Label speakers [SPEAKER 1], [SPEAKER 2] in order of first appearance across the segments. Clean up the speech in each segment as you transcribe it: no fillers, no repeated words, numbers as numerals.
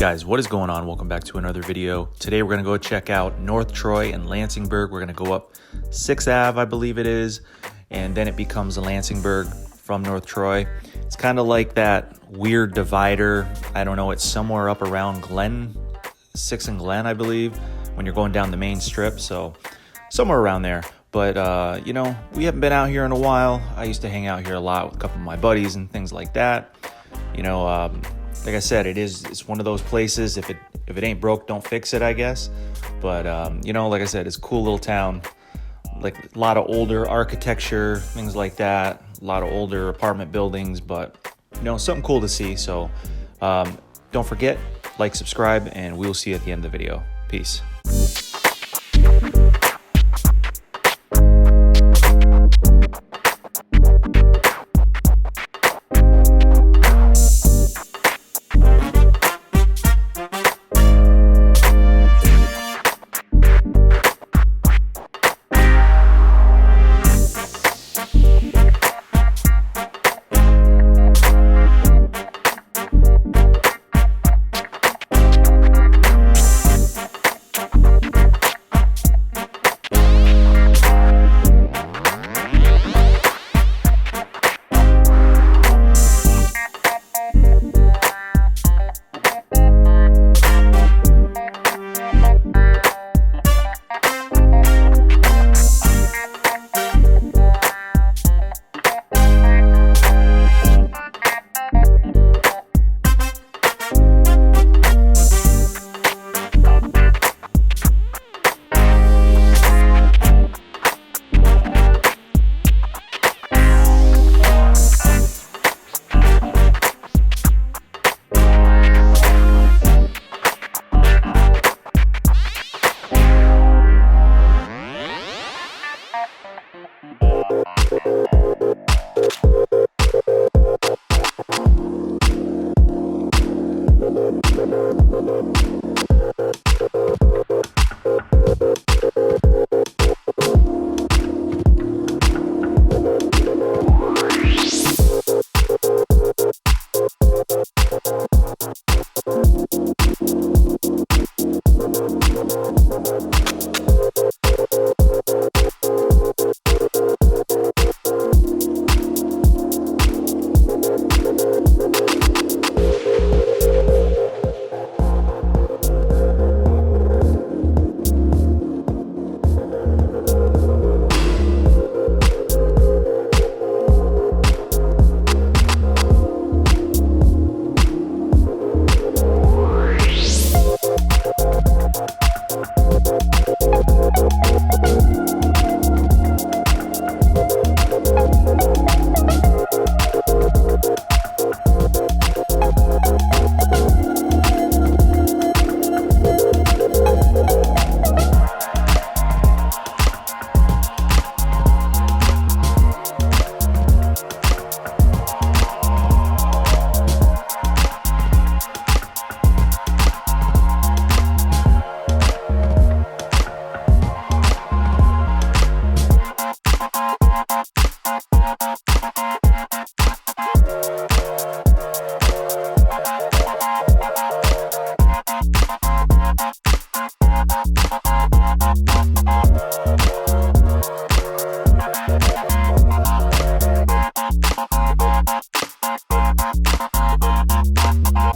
[SPEAKER 1] Guys, what is going on? Welcome back to another video. Today we're going to go check out North Troy and Lansingburgh. We're going to go up 6th Ave, I believe it is, and then it becomes Lansingburgh from North Troy. It's kind of like that weird divider. I don't know, it's somewhere up around Glen, 6th and Glen, I believe, when you're going down the main strip, so somewhere around there. But, you know, we haven't been out here in a while. I used to hang out here a lot with a couple of my buddies and things like that. You know, like I said, it's one of those places, if it ain't broke, don't fix it, I guess. But, you know, like I said, it's a cool little town. Like a lot of older architecture, things like that. A lot of older apartment buildings, but, you know, something cool to see. So don't forget, like, subscribe, and we'll see you at the end of the video. Peace.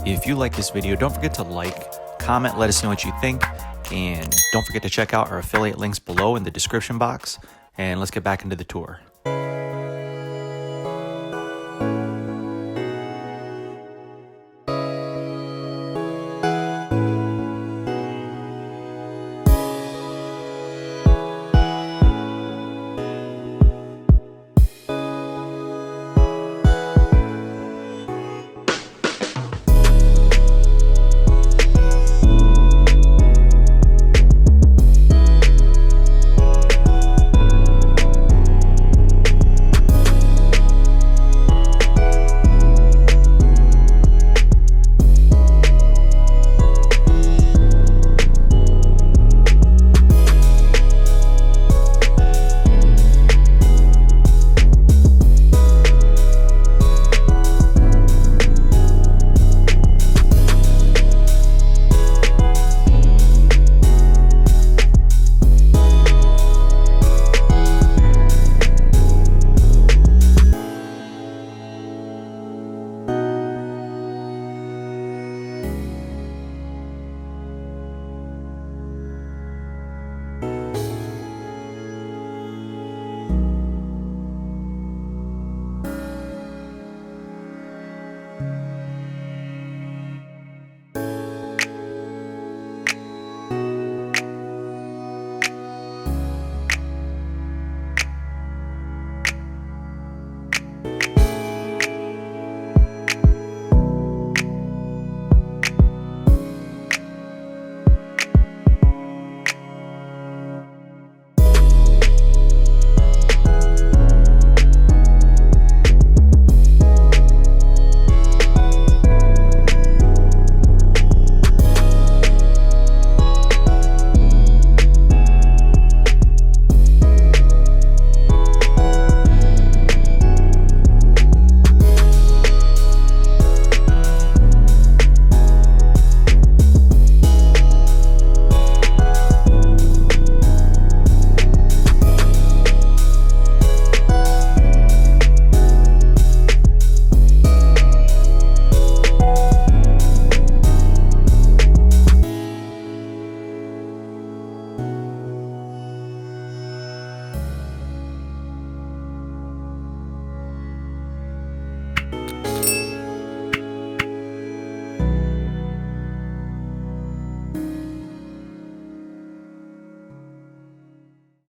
[SPEAKER 1] If you like this video, don't forget to like, comment, let us know what you think, and don't forget to check out our affiliate links below in the description box, and let's get back into the tour.